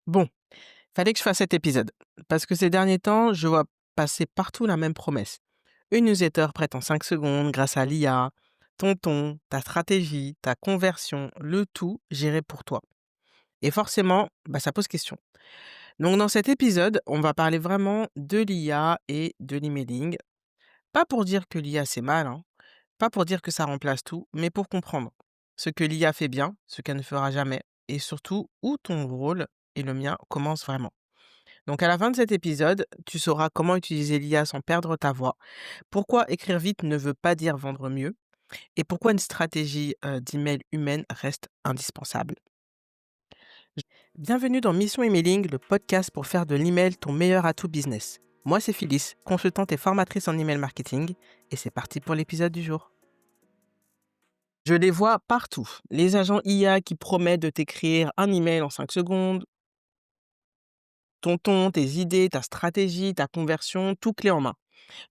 Bon, fallait que je fasse cet épisode. Parce que ces derniers temps, je vois passer partout la même promesse. Une newsletter prête en 5 secondes grâce à l'IA, ton ton, ta stratégie, ta conversion, le tout géré pour toi. Et forcément, ça pose question. Donc dans cet épisode, on va parler vraiment de l'IA et de l'emailing. Pas pour dire que l'IA c'est mal, hein, pas pour dire que ça remplace tout, mais pour comprendre ce que l'IA fait bien, ce qu'elle ne fera jamais, et surtout où ton rôle et le mien commencent vraiment. Donc à la fin de cet épisode, tu sauras comment utiliser l'IA sans perdre ta voix, pourquoi écrire vite ne veut pas dire vendre mieux, et pourquoi une stratégie d'email humaine reste indispensable. Bienvenue dans Mission Emailing, le podcast pour faire de l'email ton meilleur atout business. Moi c'est Phyllis, consultante et formatrice en email marketing, et c'est parti pour l'épisode du jour. Je les vois partout, les agents IA qui promettent de t'écrire un email en 5 secondes, ton ton, tes idées, ta stratégie, ta conversion, tout clé en main.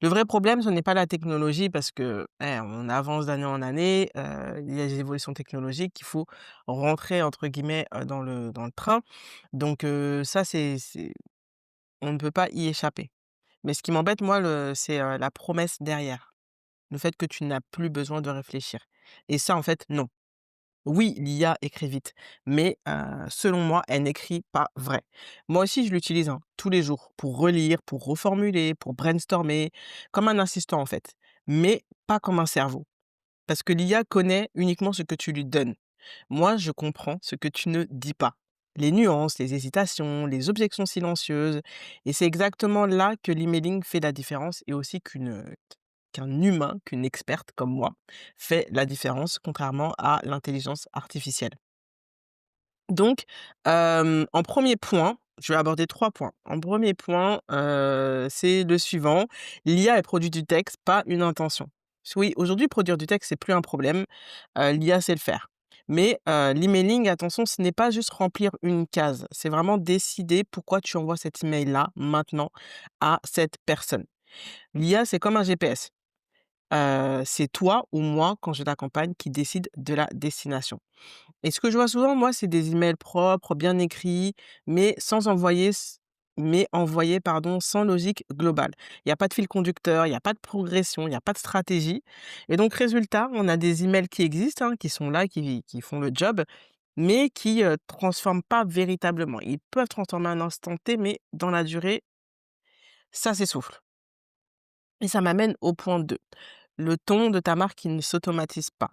Le vrai problème, ce n'est pas la technologie parce que, on avance d'année en année, il y a des évolutions technologiques qu'il faut «rentrer» entre guillemets, dans le train. Donc, ça c'est on ne peut pas y échapper. Mais ce qui m'embête moi c'est, la promesse derrière. Le fait que tu n'as plus besoin de réfléchir. Et ça en fait, non. Oui, l'IA écrit vite, mais selon moi, elle n'écrit pas vrai. Moi aussi, je l'utilise, hein, tous les jours pour relire, pour reformuler, pour brainstormer, comme un assistant en fait, mais pas comme un cerveau. Parce que l'IA connaît uniquement ce que tu lui donnes. Moi, je comprends ce que tu ne dis pas. Les nuances, les hésitations, les objections silencieuses. Et c'est exactement là que l'emailing fait la différence et aussi qu'un humain, qu'une experte comme moi, fait la différence contrairement à l'intelligence artificielle. Donc, en premier point, je vais aborder 3 points. En premier point, c'est le suivant: l'IA, elle produit du texte, pas une intention. Oui, aujourd'hui, produire du texte, c'est plus un problème, l'IA sait le faire. Mais, l'emailing, attention, ce n'est pas juste remplir une case, c'est vraiment décider pourquoi tu envoies cet email-là, maintenant, à cette personne. L'IA, c'est comme un GPS. C'est toi ou moi, quand je t'accompagne, qui décide de la destination. Et ce que je vois souvent, moi, c'est des emails propres, bien écrits, mais sans envoyer mais envoyés, pardon, sans logique globale. Il y a pas de fil conducteur, il y a pas de progression, il y a pas de stratégie et donc résultat, on a des emails qui existent, hein, qui sont là, qui font le job, mais qui, transforment pas véritablement. Ils peuvent transformer un instant T, mais dans la durée, ça s'essouffle. Et ça m'amène au point 2, le ton de ta marque qui ne s'automatise pas.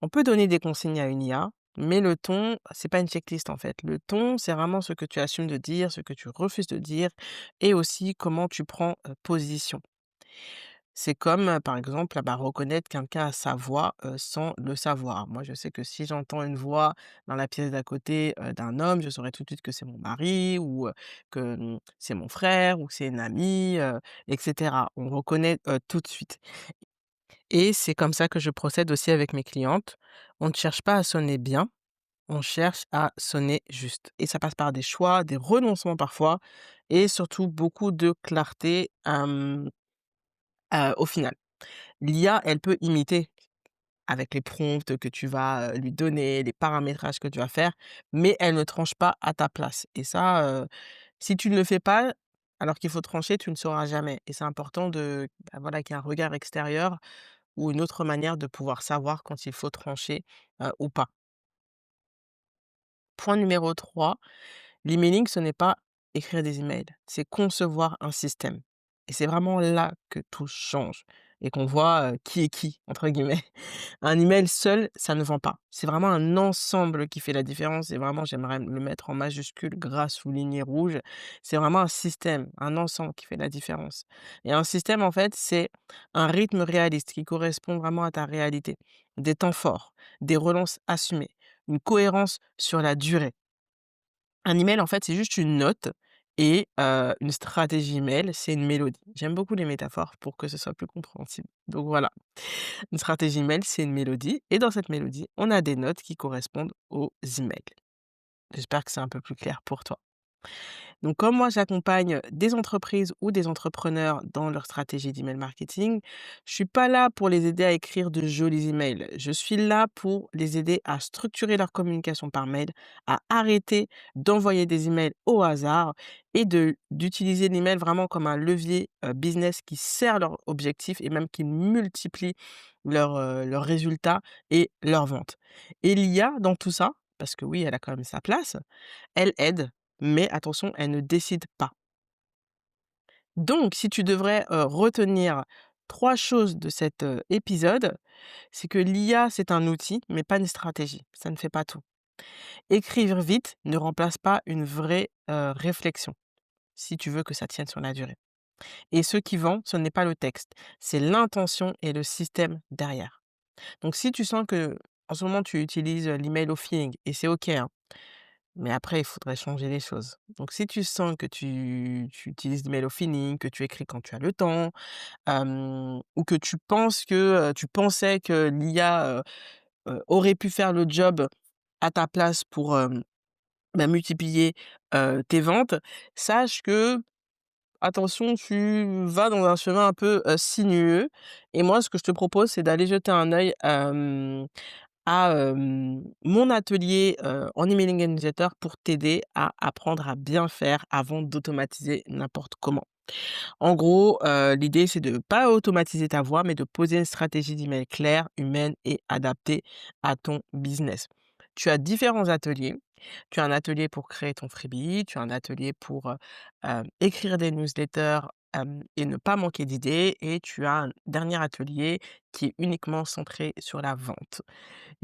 On peut donner des consignes à une IA, mais le ton, c'est pas une checklist en fait. Le ton, c'est vraiment ce que tu assumes de dire, ce que tu refuses de dire et aussi comment tu prends position. C'est comme, par exemple, reconnaître quelqu'un à sa voix sans le savoir. Moi, je sais que si j'entends une voix dans la pièce d'à côté d'un homme, je saurais tout de suite que c'est mon mari ou que c'est mon frère ou que c'est une amie, etc. On reconnaît tout de suite. Et c'est comme ça que je procède aussi avec mes clientes. On ne cherche pas à sonner bien, on cherche à sonner juste. Et ça passe par des choix, des renoncements parfois, et surtout beaucoup de clarté au final. L'IA, elle peut imiter avec les prompts que tu vas lui donner, les paramétrages que tu vas faire, mais elle ne tranche pas à ta place. Et ça, si tu ne le fais pas, alors qu'il faut trancher, tu ne sauras jamais. Et c'est important voilà, qu'il y ait un regard extérieur ou une autre manière de pouvoir savoir quand il faut trancher, ou pas. Point numéro 3, l'emailing, ce n'est pas écrire des emails, c'est concevoir un système et c'est vraiment là que tout change et qu'on voit, «qui est qui» entre guillemets. Un email seul, ça ne vend pas. C'est vraiment un ensemble qui fait la différence et vraiment j'aimerais le mettre en majuscule, gras, souligné, rouge. C'est vraiment un système, un ensemble qui fait la différence et un système, en fait, c'est un rythme réaliste qui correspond vraiment à ta réalité. Des temps forts, des relances assumées, une cohérence sur la durée. Un email, en fait, c'est juste une note et une stratégie email, c'est une mélodie. J'aime beaucoup les métaphores pour que ce soit plus compréhensible. Donc voilà, une stratégie email, c'est une mélodie et dans cette mélodie, on a des notes qui correspondent aux emails. J'espère que c'est un peu plus clair pour toi. Donc, comme moi, j'accompagne des entreprises ou des entrepreneurs dans leur stratégie d'email marketing, je suis pas là pour les aider à écrire de jolis emails. Je suis là pour les aider à structurer leur communication par mail, à arrêter d'envoyer des emails au hasard et d'utiliser l'email vraiment comme un levier business qui sert leur objectif et même qui multiplie leurs résultats et leurs ventes. Et l'IA dans tout ça, parce que oui, elle a quand même sa place, elle aide, mais attention, elle ne décide pas. Donc, si tu devrais retenir 3 choses de cet épisode, c'est que l'IA, c'est un outil, mais pas une stratégie. Ça ne fait pas tout. Écrire vite ne remplace pas une vraie réflexion, si tu veux que ça tienne sur la durée. Et ce qui vend, ce n'est pas le texte, c'est l'intention et le système derrière. Donc, si tu sens que en ce moment, tu utilises l'email au feeling, et c'est OK, hein, mais après, il faudrait changer les choses. Donc, si tu sens que tu utilises l'email au feeling, que tu écris quand tu as le temps, ou que tu penses que tu pensais que l'IA aurait pu faire le job à ta place pour multiplier tes ventes, sache que, attention, tu vas dans un chemin un peu sinueux. Et moi, ce que je te propose, c'est d'aller jeter un œil à mon atelier en emailing newsletter pour t'aider à apprendre à bien faire avant d'automatiser n'importe comment. En gros, l'idée, c'est de ne pas automatiser ta voix, mais de poser une stratégie d'email claire, humaine et adaptée à ton business. Tu as différents ateliers. Tu as un atelier pour créer ton freebie, tu as un atelier pour écrire des newsletters et ne pas manquer d'idées, et tu as un dernier atelier qui est uniquement centré sur la vente.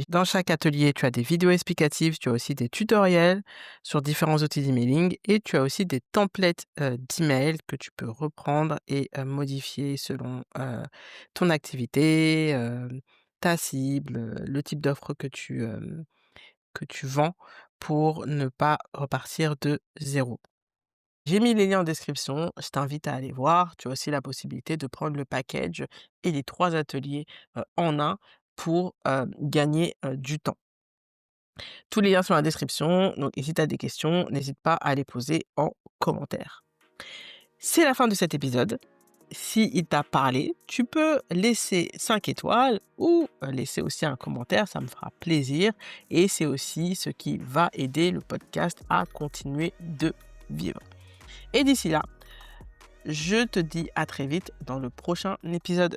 Dans chaque atelier, tu as des vidéos explicatives, tu as aussi des tutoriels sur différents outils d'emailing et tu as aussi des templates d'email que tu peux reprendre et modifier selon ton activité, ta cible, le type d'offre que tu vends pour ne pas repartir de zéro. J'ai mis les liens en description, je t'invite à aller voir. Tu as aussi la possibilité de prendre le package et les 3 ateliers en un pour gagner du temps. Tous les liens sont dans la description, donc et si tu as des questions, n'hésite pas à les poser en commentaire. C'est la fin de cet épisode. S'il t'a parlé, tu peux laisser 5 étoiles ou laisser aussi un commentaire, ça me fera plaisir. Et c'est aussi ce qui va aider le podcast à continuer de vivre. Et d'ici là, je te dis à très vite dans le prochain épisode.